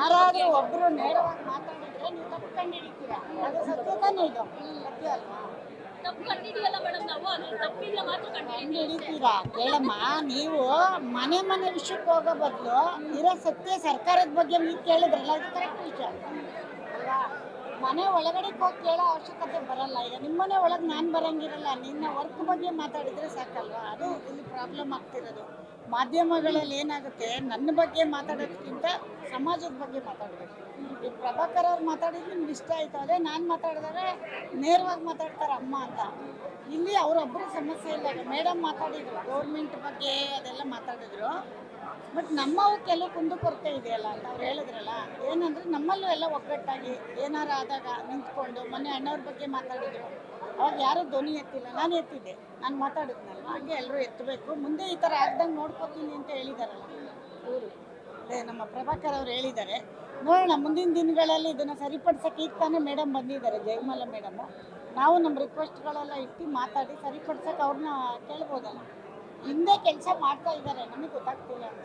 ಯಾರಾದ್ರೂ ಒಬ್ರು ನೇರವಾಗಿ ಮಾತಾಡಿದ್ರೆ ನೀವು ತಪ್ಪು ಕಂಡುಹಿಡಿತೀರಾ. ಅದು ಸತ್ಯ ತಾನೇ, ಇದು ಸತ್ಯ ಅಲ್ವಾ? ತಪ್ಪು ಕಂಡಿಡಿಯಲ್ಲ ಮೇಡಮ್, ನಾವು ಅದು ತಪ್ಪಿಲ್ಲ ಮಾತ್ರ ಕಂಡುಹಿಡಿತೀರಾ? ಕೇಳಮ್ಮ, ನೀವು ಮನೆ ಮನೆ ವಿಷಯಕ್ಕೆ ಹೋಗೋ ಬದಲು ಇರೋ ಸತ್ಯ ಸರ್ಕಾರದ ಬಗ್ಗೆ ನೀವು ಕೇಳಿದ್ರಲ್ಲ, ಅದು ಕರೆಕ್ಟ್ ವಿಷಯ ಅಲ್ವಾ? ಮನೆ ಒಳಗಡೆ ಹೋಗಿ ಕೇಳೋ ಅವಶ್ಯಕತೆ ಬರಲ್ಲ. ಈಗ ನಿಮ್ಮನೆ ಒಳಗೆ ನಾನು ಬರಂಗಿರಲ್ಲ, ನಿನ್ನ ವರ್ಕ್ ಬಗ್ಗೆ ಮಾತಾಡಿದ್ರೆ ಸಾಕಲ್ವಾ? ಅದು ಇಲ್ಲಿ ಪ್ರಾಬ್ಲಮ್ ಆಗ್ತಿರೋದು. ಮಾಧ್ಯಮಗಳಲ್ಲಿ ಏನಾಗುತ್ತೆ, ನನ್ನ ಬಗ್ಗೆ ಮಾತಾಡೋದಕ್ಕಿಂತ ಸಮಾಜದ ಬಗ್ಗೆ ಮಾತಾಡಬೇಕು. ಈಗ ಪ್ರಭಾಕರ್ ಅವ್ರು ಮಾತಾಡಿದ್ರೆ ನಿಮ್ಗೆ ಇಷ್ಟ ಆಯಿತು, ಅದೇ ನಾನು ಮಾತಾಡಿದ್ರೆ ನೇರವಾಗಿ ಮಾತಾಡ್ತಾರೆ ಅಮ್ಮ ಅಂತ. ಇಲ್ಲಿ ಅವರೊಬ್ಬರು ಸಮಸ್ಯೆ ಇಲ್ಲ. ಮೇಡಮ್ ಮಾತಾಡಿದ್ರು ಗೌರ್ಮೆಂಟ್ ಬಗ್ಗೆ ಅದೆಲ್ಲ ಮಾತಾಡಿದ್ರು, ಬಟ್ ನಮ್ಮವು ಕೆಲವು ಕುಂದುಕೊರತೆ ಇದೆಯಲ್ಲ ಅಂತ ಅವ್ರು ಹೇಳಿದ್ರಲ್ಲ. ಏನಂದರೆ ನಮ್ಮಲ್ಲೂ ಎಲ್ಲ ಒಗ್ಗಟ್ಟಾಗಿ ಏನಾರು ಆದಾಗ ನಿಂತ್ಕೊಂಡು, ಮೊನ್ನೆ ಅಣ್ಣವ್ರ ಬಗ್ಗೆ ಮಾತಾಡಿದ್ರು, ಅವಾಗ ಯಾರೂ ಧ್ವನಿ ಎತ್ತಿಲ್ಲ, ನಾನು ಎತ್ತಿದ್ದೆ, ನಾನು ಮಾತಾಡಿದ್ನಲ್ವ, ಹಾಗೆ ಎಲ್ಲರೂ ಎತ್ತಬೇಕು. ಮುಂದೆ ಈ ಥರ ಆಗ್ದಂಗೆ ನೋಡ್ಕೋತೀನಿ ಅಂತ ಹೇಳಿದಾರಲ್ಲ ಇವರು, ಅದೇ ನಮ್ಮ ಪ್ರಭಾಕರ್ ಅವ್ರು ಹೇಳಿದ್ದಾರೆ. ನೋಡೋಣ ಮುಂದಿನ ದಿನಗಳಲ್ಲಿ ಇದನ್ನು ಸರಿಪಡಿಸೋಕೆ. ಈಗ ತಾನೇ ಮೇಡಮ್ ಬಂದಿದ್ದಾರೆ, ಜಯಮಾಲ ಮೇಡಮು. ನಾವು ನಮ್ಮ ರಿಕ್ವೆಸ್ಟ್ಗಳೆಲ್ಲ ಇಟ್ಟು ಮಾತಾಡಿ ಸರಿಪಡಿಸೋಕೆ ಅವ್ರನ್ನ ಕೇಳ್ಬೋದಲ್ಲ. ಹಿಂದೆ ಕೆಲಸ ಮಾಡ್ತಾ ಇದ್ದಾರೆ, ನಮಗೆ ಗೊತ್ತಾಗ್ತಿಲ್ಲ ಅಂತ.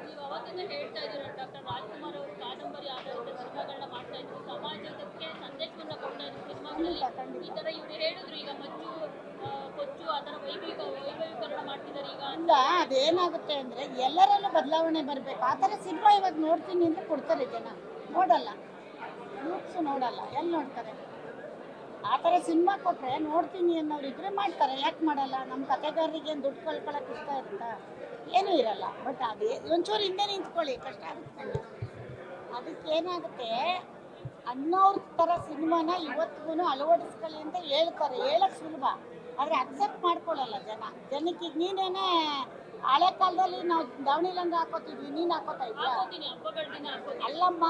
ನೀವು ಅವತ್ತಿಂದ ಹೇಳ್ತಾ ಇದ್ದೀರಾ, ಡಾಕ್ಟರ್ ರಾಜ್ಕುಮಾರ್ ಅವರು ಕಾದಂಬರಿ ಆಧಾರಿತ ಸಿನಿಮಾಗಳನ್ನ ಮಾಡ್ತಾ ಇದ್ರು, ಸಮಾಜಕ್ಕೆ ಸಂದೇಶವನ್ನ ಕೊಡ್ತಾ ಇದ್ರು ಸಿನಿಮಾಗಳಲ್ಲಿ. ಈ ಥರ ಇವ್ರು ಹೇಳಿದ್ರು, ಈಗ ಮಚ್ಚು ಕೊಚ್ಚು ಆ ಥರ ವೈಭವೀಕರಣ ಮಾಡ್ತಿದ್ದಾರೆ ಈಗ ಅಂತ. ಅದೇನಾಗುತ್ತೆ ಅಂದರೆ ಎಲ್ಲರಲ್ಲೂ ಬದಲಾವಣೆ ಬರಬೇಕು. ಆ ಥರ ಸಿನಿಮಾ ಇವಾಗ ನೋಡ್ತೀನಿ ಅಂದರೆ ಕೊಡ್ತಾರೆ ಜನ, ನೋಡಲ್ಲ, ಯೂತ್ಸು ನೋಡಲ್ಲ, ಎಲ್ಲಿ ನೋಡ್ತಾರೆ? ಆ ಥರ ಸಿನಿಮಾ ಕೊಟ್ಟರೆ ನೋಡ್ತೀನಿ ಅನ್ನೋರು ಇದ್ರೆ ಮಾಡ್ತಾರೆ, ಯಾಕೆ ಮಾಡಲ್ಲ? ನಮ್ಮ ಕಥೆಗಾರರಿಗೆ ಏನು ದುಡ್ಡು ಕಳ್ಕೊಳಕ್ಕೆ ಇಷ್ಟ ಇರುತ್ತಾ? ಏನೂ ಇರಲ್ಲ. ಬಟ್ ಅದೇ ಒಂಚೂರು ಹಿಂದೆ ನಿಂತ್ಕೊಳ್ಳಿ, ಕಷ್ಟ ಆಗುತ್ತೆ. ಅದಕ್ಕೆ ಏನಾಗುತ್ತೆ, ಅನ್ನೋರ ಥರ ಸಿನಿಮಾನ ಇವತ್ತಿಗೂ ಅಳವಡಿಸ್ಕೊಳ್ಳಿ ಅಂತ ಹೇಳ್ತಾರೆ, ಹೇಳಕ್ಕೆ ಸುಲಭ, ಆದರೆ ಅಕ್ಸೆಪ್ಟ್ ಮಾಡ್ಕೊಳ್ಳಲ್ಲ ಜನಕ್ಕೆ. ಈಗ ನೀನೇನೇ ಹಳೆ ಕಾಲದಲ್ಲಿ ನಾವು ದಾವಣಿ ಲಂಗ ಹಾಕೋತಿದ್ವಿ, ನೀನು ಹಾಕೋತಾ ಇದೆಯಾ? ಅಲ್ಲಮ್ಮ,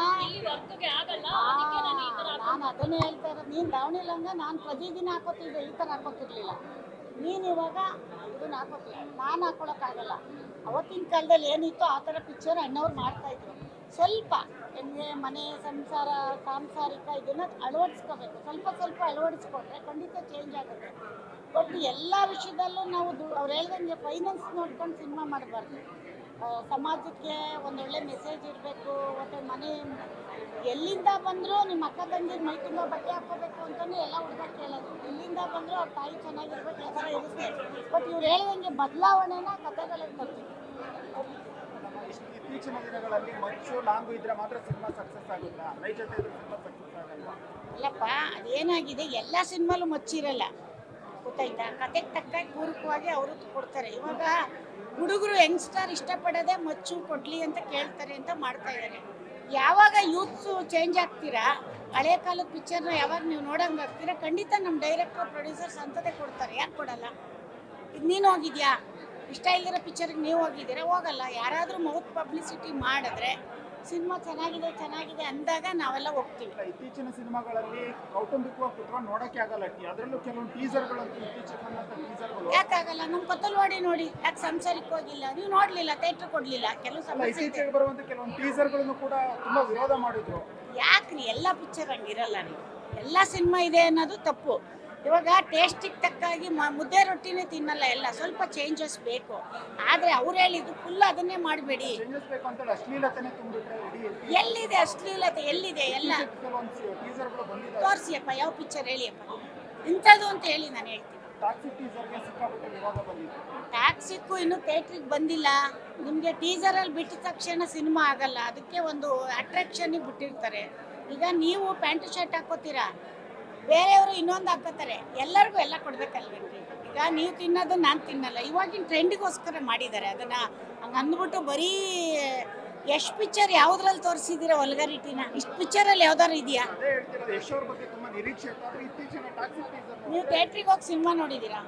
ನಾನು ಅದನ್ನೇ ಹೇಳ್ತಾ ಇರೋದು. ನೀನು ದಾವಣಿ ಲಂಗ ನಾನು ಪ್ರತಿದಿನ ಹಾಕೋತಿದ್ದೆ, ಈ ಥರ ಹಾಕೋತಿರ್ಲಿಲ್ಲ. ನೀನು ಇವಾಗ ಇದನ್ನ ಹಾಕೋತಿಲ್ಲ, ನಾನು ಹಾಕೊಳಕ್ಕಾಗಲ್ಲ. ಅವತ್ತಿನ ಕಾಲದಲ್ಲಿ ಏನಿತ್ತು ಆ ಥರ ಪಿಕ್ಚರ್ ಅಣ್ಣವ್ರು ಮಾಡ್ತಾಯಿದ್ರು. ಸ್ವಲ್ಪ ಹೆಂಗೆ ಮನೆ ಸಂಸಾರ ಸಾಂಸಾರಿಕ ಇದನ್ನು ಅಳವಡಿಸ್ಕೋಬೇಕು. ಸ್ವಲ್ಪ ಸ್ವಲ್ಪ ಅಳವಡಿಸ್ಕೊಂಡ್ರೆ ಖಂಡಿತ ಚೇಂಜ್ ಆಗುತ್ತೆ. ಬಟ್ ಎಲ್ಲ ವಿಷಯದಲ್ಲೂ ನಾವು ಅವ್ರು ಹೇಳ್ದಂಗೆ ಫೈನಾನ್ಸ್ ನೋಡ್ಕೊಂಡು ಸಿನಿಮಾ ಮಾಡಬಾರ್ದು. ಸಮಾಜಕ್ಕೆ ಒಂದೊಳ್ಳೆ ಮೆಸೇಜ್ ಇರಬೇಕು. ಮತ್ತು ಮನೆ ಎಲ್ಲಿಂದ ಬಂದರೂ ನಿಮ್ಮ ಅಕ್ಕ ತಂಗಿರ ಮೈ ತುಂಬ ಬಟ್ಟೆ ಹಾಕೋಬೇಕು ಅಂತಲೇ ಎಲ್ಲ ಹುಡುಗ ಕೇಳೋದು. ಎಲ್ಲಿಂದ ಬಂದರೂ ಅವ್ರ ತಾಯಿ ಚೆನ್ನಾಗಿರ್ಬೇಕು, ಆ ಥರ ಇರುತ್ತೆ. ಬಟ್ ಇವ್ರು ಹೇಳ್ದಂಗೆ ಬದಲಾವಣೆನ ಕಥೆಗಳಿಗೆ ತರ್ತೀವಿ. ಇತ್ತೀಚಿನ ದಿನಗಳಲ್ಲಿ ಮಚ್ಚು ಲಾಂಗು ಇದ್ರೆ ಮಾತ್ರ ಸಿನಿಮಾ ಸಕ್ಸಸ್ ಆಗುತ್ತಾ? ನೈಜತೆ ಇದ್ರೆ ಸಿನಿಮಾ ಸಕ್ಸಸ್ ಆಗಲ್ವಾ? ಅಲ್ಲಪ್ಪ, ಅದೇನಾಗಿದೆ, ಎಲ್ಲ ಸಿನಿಮಾಲು ಮಚ್ಚಿರಲ್ಲ, ಗೊತ್ತಾಯ್ತಾ? ಕತೆಗೆ ತಕ್ಕಾಗಿ ಪೂರಕವಾಗಿ ಅವರು ಕೊಡ್ತಾರೆ. ಇವಾಗ ಹುಡುಗರು ಯಂಗ್ಸ್ಟರ್ ಇಷ್ಟಪಡೋದೇ ಮಚ್ಚು ಕೊಡಲಿ ಅಂತ ಕೇಳ್ತಾರೆ ಅಂತ ಮಾಡ್ತಾ ಇದ್ದಾರೆ. ಯಾವಾಗ ಯೂತ್ಸು ಚೇಂಜ್ ಆಗ್ತೀರಾ, ಹಳೆ ಕಾಲದ ಪಿಕ್ಚರ್ನ ಯಾವಾಗ ನೀವು ನೋಡಂಗೆ ಆಗ್ತೀರಾ, ಖಂಡಿತ ನಮ್ಮ ಡೈರೆಕ್ಟರ್ ಪ್ರೊಡ್ಯೂಸರ್ಸ್ ಅಂಥದ್ದೇ ಕೊಡ್ತಾರೆ. ಯಾಕೆ ಕೊಡಲ್ಲ? ಈಗ ನೀನು ಹೋಗಿದ್ಯಾ? ಇಷ್ಟ ಇಲ್ದಿರೋ ಪಿಕ್ಚರ್ಗೆ ನೀವು ಹೋಗಿದ್ದೀರಾ? ಹೋಗಲ್ಲ. ಯಾರಾದರೂ ಮೌತ್ ಪಬ್ಲಿಸಿಟಿ ಮಾಡಿದ್ರೆ ಸಿನಿಮಾ ಚೆನ್ನಾಗಿದೆ ಅಂದಾಗ ನಾವೆಲ್ಲ ಹೋಗ್ತೀವಿ. ಇತ್ತೀಚಿನ ಸಿನಿಮಾಗಳಲ್ಲಿ ಕೌಟುಂಬಿಕವಾಗಿ ಕುತ್ಕೊಂಡು ನೋಡೋಕೆ ಆಗಲ್ಲ. ಅದರಲ್ಲೂ ಕೆಲವೊಂದು ಟೀಸರ್ಗಳಂತೂ ಟೀಸರ್ಗಳು ಯಾಕಾಗಲ್ಲ? ನಮ್ಮ ಕೊತ್ತಲವಾಡಿ ನೋಡಿ, ಯಾಕೆ ಸಂಸಾರಕ್ಕೆ ಹೋಗಿಲ್ಲ? ನೀವು ನೋಡಲಿಲ್ಲ, ಥಿಯೇಟ್ರ್ ಕೊಡಲಿಲ್ಲ. ಕೆಲವು ಸಮಸ್ಯೆ ಇತ್ತೀಚೆಗೆ ಬರುವಂಥ ಕೆಲವೊಂದು ಟೀಸರ್ಗಳನ್ನು ಕೂಡ ತುಂಬ ವಿರೋಧ ಮಾಡಿದ್ರು. ಯಾಕ್ರಿ? ಎಲ್ಲ ಪಿಕ್ಚರ್ ಹಂಗಿರಲ್ಲ ರೀ. ಎಲ್ಲ ಸಿನಿಮಾ ಇದೆ ಅನ್ನೋದು ತಪ್ಪು. ಇವಾಗ ಟೇಸ್ಟಿಗೆ ತಕ್ಕಾಗಿ ಮುದ್ದೆ ರೊಟ್ಟಿನೇ ತಿನ್ನಲ್ಲ, ಎಲ್ಲ ಸ್ವಲ್ಪ ಚೇಂಜಸ್ ಬೇಕು. ಆದರೆ ಅವ್ರು ಹೇಳಿದ್ದು ಫುಲ್ ಅದನ್ನೇ ಮಾಡಬೇಡಿ. ಎಲ್ಲಿದೆ ಅಶ್ಲೀಲತೆ? ಎಲ್ಲಿದೆ? ಎಲ್ಲ ತೋರಿಸಿಯಪ್ಪ, ಯಾವ ಪಿಕ್ಚರ್ ಹೇಳಿಯಪ್ಪ ಇಂಥದ್ದು ಅಂತ ಹೇಳಿ ನಾನು ಹೇಳ್ತೀನಿ. ಟ್ಯಾಕ್ಸಿಕ್ಕೂ ಇನ್ನೂ ಥಿಯೇಟ್ರಿಗೆ ಬಂದಿಲ್ಲ. ನಿಮಗೆ ಟೀಸರಲ್ಲಿ ಬಿಟ್ಟಿದ ತಕ್ಷಣ ಸಿನಿಮಾ ಆಗಲ್ಲ, ಅದಕ್ಕೆ ಒಂದು ಅಟ್ರಾಕ್ಷನಿಗೆ ಬಿಟ್ಟಿರ್ತಾರೆ. ಈಗ ನೀವು ಪ್ಯಾಂಟು ಶರ್ಟ್ ಹಾಕೋತೀರಾ, ಬೇರೆಯವರು ಇನ್ನೊಂದು ಹಾಕೋತಾರೆ, ಎಲ್ಲರಿಗೂ ಎಲ್ಲ ಕೊಡ್ಬೇಕಲ್ವೇನ್ರಿ? ಈಗ ನೀವು ತಿನ್ನೋದು ನಾನು ತಿನ್ನಲ್ಲ, ಇವಾಗಿನ ಟ್ರೆಂಡಿಗೋಸ್ಕರ ಮಾಡಿದ್ದಾರೆ ಅದನ್ನು. ಹಂಗೆ ಅಂದ್ಬಿಟ್ಟು ಬರೀ ಎಷ್ಟು ಪಿಕ್ಚರ್ ಯಾವುದ್ರಲ್ಲಿ ತೋರಿಸಿದ್ದೀರಾ ವಲ್ಗರಿಟಿನ? ಇಷ್ಟು ಪಿಕ್ಚರಲ್ಲಿ ಯಾವ್ದಾರು ಇದೆಯಾ? ನೀವು ಥಿಯೇಟ್ರಿಗೆ ಹೋಗಿ ಸಿನಿಮಾ ನೋಡಿದ್ದೀರಾ?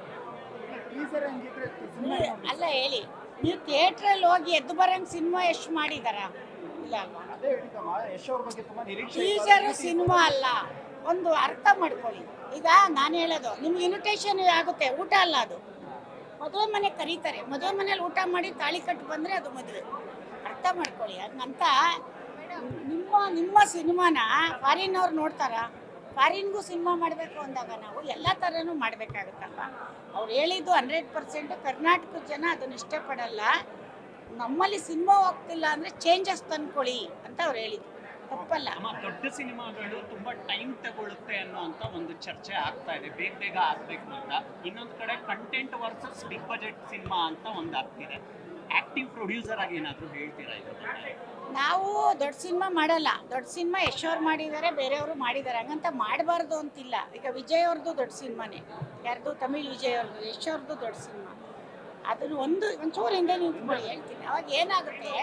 ಅಲ್ಲ ಹೇಳಿ, ನೀವು ಥಿಯೇಟ್ರಲ್ಲಿ ಹೋಗಿ ಎದ್ದು ಬರೋಂಗೆ ಸಿನಿಮಾ ಎಷ್ಟು ಮಾಡಿದಾರ? ಇಲ್ಲ ಅಲ್ವಾ? ಟೀಸರು ಸಿನಿಮಾ ಅಲ್ಲ, ಒಂದು ಅರ್ಥ ಮಾಡ್ಕೊಳ್ಳಿ. ಈಗ ನಾನು ಹೇಳೋದು, ನಿಮ್ಗೆ ಇನ್ವಿಟೇಷನ್ ಆಗುತ್ತೆ, ಊಟ ಅಲ್ಲ ಅದು. ಮದುವೆ ಮನೆ ಕರೀತಾರೆ, ಮದುವೆ ಮನೇಲಿ ಊಟ ಮಾಡಿ ತಾಳಿ ಕಟ್ಟು ಬಂದರೆ ಅದು ಮದುವೆ. ಅರ್ಥ ಮಾಡ್ಕೊಳ್ಳಿ. ಅದನ್ನಂತ ನಿಮ್ಮ ಸಿನಿಮಾನ ಫಾರಿನ್ನವ್ರು ನೋಡ್ತಾರಾ? ಫಾರಿನ್ಗೂ ಸಿನಿಮಾ ಮಾಡಬೇಕು ಅಂದಾಗ ನಾವು ಎಲ್ಲ ಥರನೂ ಮಾಡಬೇಕಾಗುತ್ತಲ್ವ? ಅವ್ರು ಹೇಳಿದ್ದು 100% ಕರ್ನಾಟಕದ ಜನ ಅದನ್ನು ಇಷ್ಟಪಡಲ್ಲ. ನಮ್ಮಲ್ಲಿ ಸಿನಿಮಾ ಹೋಗ್ತಿಲ್ಲ ಅಂದರೆ ಚೇಂಜಸ್ ತಂದ್ಕೊಳ್ಳಿ ಅಂತ ಅವ್ರು ಹೇಳಿದ್ರು. ತಪ್ಪಲ್ಲ. ಅಮ್ಮ, ದೊಡ್ಡ ಸಿನಿಮಾಗಳು ತುಂಬಾ ಟೈಮ್ ತಗೊಳುತ್ತೆ ಅನ್ನೋಂತ ಒಂದು ಚರ್ಚೆ ಆಗ್ತಾ ಇದೆ, ಬೇಗ ಬೇಗ ಆಗ್ಬೇಕು ಅಂತ. ಇನ್ನೊಂದು ಕಡೆ content versus big budget cinema ಅಂತ ಒಂದು ಆಗ್ತಿದೆ. ಆಕ್ಟಿವ್ ಪ್ರೊಡ್ಯೂಸರ್ ಆಗಿ ಏನಾದ್ರು ಹೇಳ್ತೀರಾ ಇದ್ರ ಬಗ್ಗೆ? ನಾವು ದೊಡ್ಡ ಸಿನಿಮಾ ಮಾಡಲ್ಲ. ದೊಡ್ಡ ಸಿನಿಮಾ ಯಶೋರ್ ಮಾಡಿದ್ದಾರೆ, ಬೇರೆಯವರು ಮಾಡಿದ್ದಾರೆ, ಹಂಗಂತ ಮಾಡಬಾರ್ದು ಅಂತಿಲ್ಲ. ಈಗ ವಿಜಯ್ ಅವ್ರದ್ದು ದೊಡ್ಡ ಸಿನಿಮಾನೇ, ಯಾರ್ದು ತಮಿಳ್ ವಿಜಯ್ ಅವ್ರದ್ದು, ಯಶೋರ್ದು ದೊಡ್ಡ ಸಿನಿಮಾ. ಅದನ್ನು ಒಂಚೂರು ಹಿಂದೆ ನಿಂತ್ಕೊಳ್ಳಿ ಹೇಳ್ತೀನಿ. ಅವಾಗ ಏನಾಗುತ್ತೆ,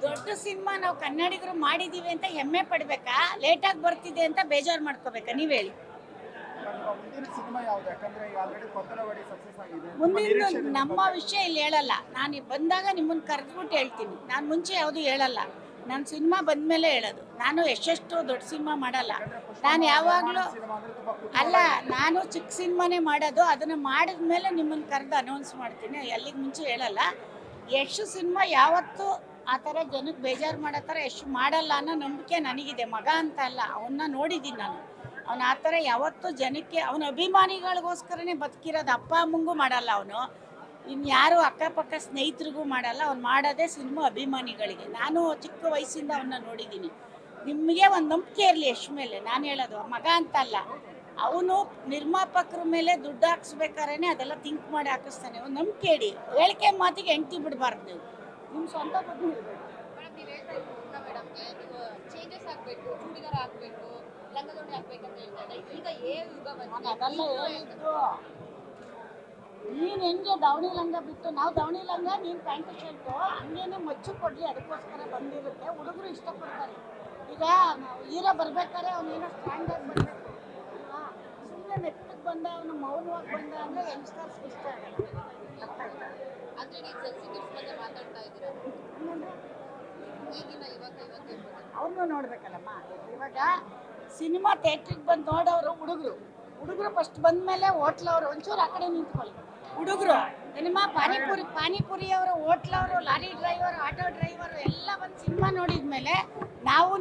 ದೊಡ್ಡ ಸಿನಿಮಾ ನಾವು ಕನ್ನಡಿಗರು ಮಾಡಿದ್ದೀವಿ ಅಂತ ಹೆಮ್ಮೆ ಪಡ್ಬೇಕಾ, ಲೇಟಾಗಿ ಬರ್ತಿದೆ ಅಂತ ಬೇಜಾರು ಮಾಡ್ಕೋಬೇಕಾ? ನೀವು ಹೇಳಿ. ನಿಮ್ಮ ಮುಂದಿನ ಸಿನಿಮಾ ಯಾವ್ದು? ಯಾಕಂದ್ರೆ ಈಗ ಆಲ್ರೆಡಿ ಕೊಂದಲವಾಡಿ ಸಕ್ಸಸ್ ಆಗಿದೆ. ನಿಮ್ಮ ಮುಂದಿನ ನಿರೀಕ್ಷೆ ನಮ್ಮ ವಿಷಯ ಇಲ್ಲಿ ಹೇಳಲ್ಲ. ನಾನು ಬಂದಾಗ ನಿಮ್ಮನ್ನು ಕರೆದ್ಬಿಟ್ಟು ಹೇಳ್ತೀನಿ. ನಾನು ಮುಂಚೆ ಯಾವುದು ಹೇಳಲ್ಲ, ನನ್ನ ಸಿನಿಮಾ ಬಂದಮೇಲೆ ಹೇಳೋದು. ನಾನು ಎಷ್ಟೆಷ್ಟು ದೊಡ್ಡ ಸಿನಿಮಾ ಮಾಡಲ್ಲ. ನಾನು ಯಾವಾಗಲೂ ಸಿನಿಮಾ ಅಂದ್ರೆ ತುಂಬಾ ಅಲ್ಲ, ನಾನು ಚಿಕ್ಕ ಸಿನಿಮಾನೇ ಮಾಡೋದು. ಅದನ್ನು ಮಾಡಿದ್ಮೇಲೆ ನಿಮ್ಮನ್ನು ಕರೆದು ಅನೌನ್ಸ್ ಮಾಡ್ತೀನಿ, ಅಲ್ಲಿಗೆ ಮುಂಚೆ ಹೇಳಲ್ಲ. ಯಶ್ ಸಿನಿಮಾ ಯಾವತ್ತೂ ಆ ಥರ ಜನಕ್ಕೆ ಬೇಜಾರು ಮಾಡೋ ಥರ ಯಶ್ ಮಾಡಲ್ಲ ಅನ್ನೋ ನಂಬಿಕೆ ನನಗಿದೆ. ಮಗ ಅಂತ ಅಲ್ಲ, ಅವನ್ನ ನೋಡಿದ್ದೀನಿ ನಾನು. ಅವನು ಆ ಥರ ಯಾವತ್ತೂ ಜನಕ್ಕೆ, ಅವನ ಅಭಿಮಾನಿಗಳಿಗೋಸ್ಕರನೇ ಬದುಕಿರೋದು. ಅಪ್ಪ ಅಮ್ಮಂಗೂ ಮಾಡಲ್ಲ ಅವನು, ಇನ್ಯಾರು ಅಕ್ಕಪಕ್ಕ ಸ್ನೇಹಿತರಿಗೂ ಮಾಡಲ್ಲ. ಅವ್ನು ಮಾಡೋದೇ ಸಿನಿಮಾ ಅಭಿಮಾನಿಗಳಿಗೆ. ನಾನು ಚಿಕ್ಕ ವಯಸ್ಸಿಂದ ಅವನ್ನ ನೋಡಿದ್ದೀನಿ. ನಿಮಗೆ ಒಂದು ನಂಬಿಕೆ ಇರಲಿ ಯಶ್ ಮೇಲೆ. ನಾನು ಹೇಳೋದು ಮಗ ಅಂತ ಅಲ್ಲ, ಅವನು ನಿರ್ಮಾಪಕರ ಮೇಲೆ ದುಡ್ಡು ಹಾಕ್ಸ್ಬೇಕಾದ್ರೆ ಅದೆಲ್ಲ ಥಿಂಕ್ ಮಾಡಿ ಹಾಕಿಸ್ತಾನೆ. ಒಂದು ನಂಬಿಕೆ ಇಡಿ. ಹೇಳಿಕೆ ಮಾತಿಗೆ ಹೆಂಡ್ತಿ ಬಿಡಬಾರ್ದು. ನೀವು ನಿಮ್ಮ ಸ್ವಂತ ಬಗ್ಗೆ ಹೇಳ್ಬೇಕು. ಮೇಡಮ್, ನೀವು ಹೇಳ್ತಾ ಇದ್ದೀರಾ ಮೇಡಮ್ಗೆ ನೀವು ಚೇಂಜಸ್ ಆಗಬೇಕು, ಚೂಡಿದಾರ ಹಾಕಬೇಕು, ಲಂಗದೋಣಿ ಹಾಕ್ಬೇಕಂತ ಹೇಳ್ತಾ ಇದ್ದೆ. ಈಗ ಯುಗ ನಾನು ಅದೆಲ್ಲ ಹೇಳಿದ್ದು. ನೀನು ಹೆಂಗೆ ದಾವಣಿ ಲಂಗ ಬಿಟ್ಟು, ನಾವು ದಾವಣಿ ಲಂಗ, ನೀನು ಪ್ಯಾಂಟು ಶರ್ಟು ಹಂಗೇನೆ ಮಚ್ಚು ಕೊಡಲಿ, ಅದಕ್ಕೋಸ್ಕರ ಬಂದಿರುತ್ತೆ. ಹುಡುಗರು ಇಷ್ಟಪಡ್ತಾರೆ. ಈಗ ನಾವು ಹೀರೋ ಬರ್ಬೇಕಾದ್ರೆ ಅವನೇನೋ ಸ್ಟ್ಯಾಂಡಾಗಿ ಬರಬೇಕು ಅಲ್ವಾ? ಸುಮ್ಮನೆ ಮೆತ್ತಗೆ ಬಂದ, ಅವನು ಮೌನವಾಗಿ ಬಂದ ಅಂದರೆ ಯಂಗ್ಸ್ಟರ್ಸ್ ಇಷ್ಟ ಆಗಲ್ಲ. ಅಂದ್ರೆ ನೀವು ಸೆನ್ಸಿಟಿವ್ಸ್ ಬಗ್ಗೆ ಮಾತಾಡ್ತಾ ಇದ್ದೀರಾ. ಹಂಗಂದ್ರೆ ಈಗಿನ ಇವಾಗ ಅವ್ರನ್ನೂ ನೋಡ್ಬೇಕಲ್ಲಮ್ಮ. ಇವಾಗ ಸಿನಿಮಾ ಥಿಯೇಟ್ರಿಗೆ ಬಂದು ನೋಡೋರು ಹುಡುಗರು ಫಸ್ಟ್ ಬಂದಮೇಲೆ ಹೋಟ್ಲವರು. ಒಂಚೂರು ಆ ಕಡೆ ನಿಂತ್ಕೊಳ್ಳಿ. ಹುಡುಗರು ಸಿನಿಮಾ ಪಾನಿಪುರಿಯವರು, ಹೋಟ್ಲವರು, ಲಾರಿ ಡ್ರೈವರು, ಆಟೋ ಡ್ರೈವರು ಎಲ್ಲ ಬಂದು ಸಿನಿಮಾ ನೋಡಿದ್ಮೇಲೆ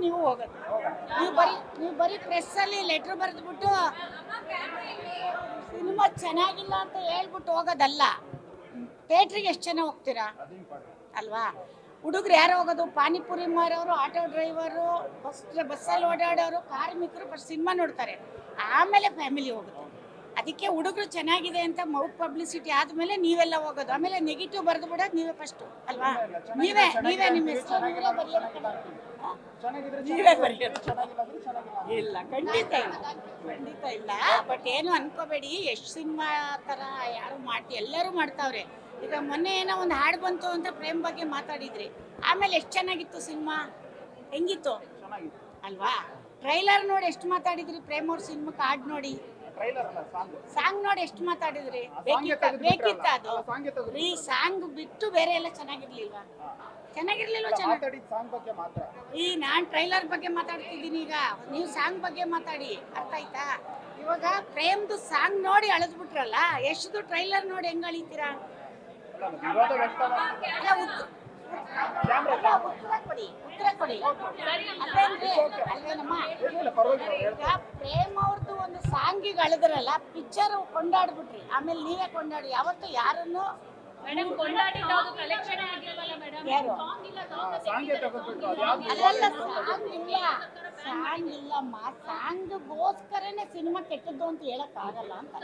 ನೀವು ಹೋಗೋದು. ನೀವು ಬರೀ ಪ್ರೆಸ್ಸಲ್ಲಿ ಲೆಟ್ರ್ ಬರೆದ್ಬಿಟ್ಟು ಸಿನಿಮಾ ಚೆನ್ನಾಗಿಲ್ಲ ಅಂತ ಹೇಳ್ಬಿಟ್ಟು ಹೋಗೋದಲ್ಲ. ಥಿಯೇಟ್ರಿಗೆ ಎಷ್ಟು ಜನ ಹೋಗ್ತೀರಾ ಅಲ್ವಾ? ಹುಡುಗರು ಯಾರು ಹೋಗೋದು? ಪಾನಿಪುರಿ ಮಾರೋರು, ಆಟೋ ಡ್ರೈವರು, ಬಸ್ಸಲ್ಲಿ ಓಡಾಡೋರು, ಕಾರ್ಮಿಕರು ಫಸ್ಟ್ ಸಿನಿಮಾ ನೋಡ್ತಾರೆ, ಆಮೇಲೆ ಫ್ಯಾಮಿಲಿ ಹೋಗುತ್ತೆ. ಅದಕ್ಕೆ ಹುಡುಗರು ಚೆನ್ನಾಗಿದೆ ಅಂತ ಮೌತ್ ಪಬ್ಲಿಸಿಟಿ ಆದಮೇಲೆ ನೀವೆಲ್ಲ ಹೋಗೋದು. ಆಮೇಲೆ ನೆಗೆಟಿವ್ ಬರೆದು ಬಿಡೋದು ನೀವೇ ಫಸ್ಟು ಅಲ್ವಾ? ನೀವೇ ನಿಮ್ಮ ಹೆಸರು ನೀವೇ ಬರೆಯೋದು. ನೀವೇ ಬರೆಯೋದು. ಇಲ್ಲ, ಖಂಡಿತ ಇಲ್ಲ. ಬಟ್ ಏನು ಅನ್ಕೋಬೇಡಿ, ಎಷ್ಟು ಸಿನಿಮಾ ಥರ ಯಾರು ಎಲ್ಲರೂ ಮಾಡ್ತಾವ್ರೆ. ಈಗ ಮೊನ್ನೆ ಏನೋ ಒಂದು ಹಾಡು ಬಂತು ಅಂತ ಪ್ರೇಮ್ ಬಗ್ಗೆ ಮಾತಾಡಿದ್ರಿ, ಆಮೇಲೆ ಎಷ್ಟು ಚೆನ್ನಾಗಿತ್ತು ಸಿನಿಮಾ, ಹೆಂಗಿತ್ತು ಅಲ್ವಾ? ಟ್ರೈಲರ್ ನೋಡಿ ಎಷ್ಟು ಮಾತಾಡಿದ್ರಿ ಪ್ರೇಮ್ ಅವ್ರ ಸಿನಿಮಾಕ್ಕೆ. ಹಾಡು ನೋಡಿ, ಸಾಂಗ್ ನೋಡಿ ಎಷ್ಟು ಮಾತಾಡಿದ್ರಿ. ಬೇಕಿತ್ತ ಅದು? ಈ ಸಾಂಗ್ ಬಿಟ್ಟು ಬೇರೆ ಎಲ್ಲ ಚೆನ್ನಾಗಿರ್ಲಿಲ್ವಾ? ಈ ನಾನ್ ಟ್ರೈಲರ್ ಬಗ್ಗೆ ಮಾತಾಡ್ತಿದ್ದೀನಿ. ಈಗ ನೀವು ಸಾಂಗ್ ಬಗ್ಗೆ ಮಾತಾಡಿ, ಅರ್ಥ ಆಯ್ತಾ? ಇವಾಗ ಪ್ರೇಮ್ದು ಸಾಂಗ್ ನೋಡಿ ಅಳದ್ಬಿಟ್ರಲ್ಲ, ಎಷ್ಟು ಟ್ರೈಲರ್ ನೋಡಿ ಹೆಂಗ್ ಅಳಿತೀರಾ? ಉತ್ತರ ಕೊಡಿ. ಅಲ್ವೇನಮ್ಮ? ಈಗ ಪ್ರೇಮ್ ಅವ್ರದ್ದು ಒಂದು ಸಾಂಗಿಗೆ ಅಳದ್ರಲ್ಲ, ಪಿಕ್ಚರ್ ಕೊಂಡಾಡ್ಬಿಟ್ರಿ, ಆಮೇಲೆ ನೀವೇ ಕೊಂಡಾಡಿ. ಯಾವತ್ತು ಯಾರನ್ನು ಮೇಡಮ್ ಕೊಂಡಾಡಿದ್ದು ಕಲೆಕ್ಷನ್ ಆಗಿಲ್ವಲ್ಲ ಮೇಡಮ್? ಯಾರು ಅಲ್ಲೆಲ್ಲ ಸಾಂಗ್ ಇಲ್ಲಮ್ಮ. ಸಾಂಗ್ಗೋಸ್ಕರನೇ ಸಿನಿಮಾ ಕೆಟ್ಟದ್ದು ಅಂತ ಹೇಳಕ್ ಆಗಲ್ಲ ಅಂತ.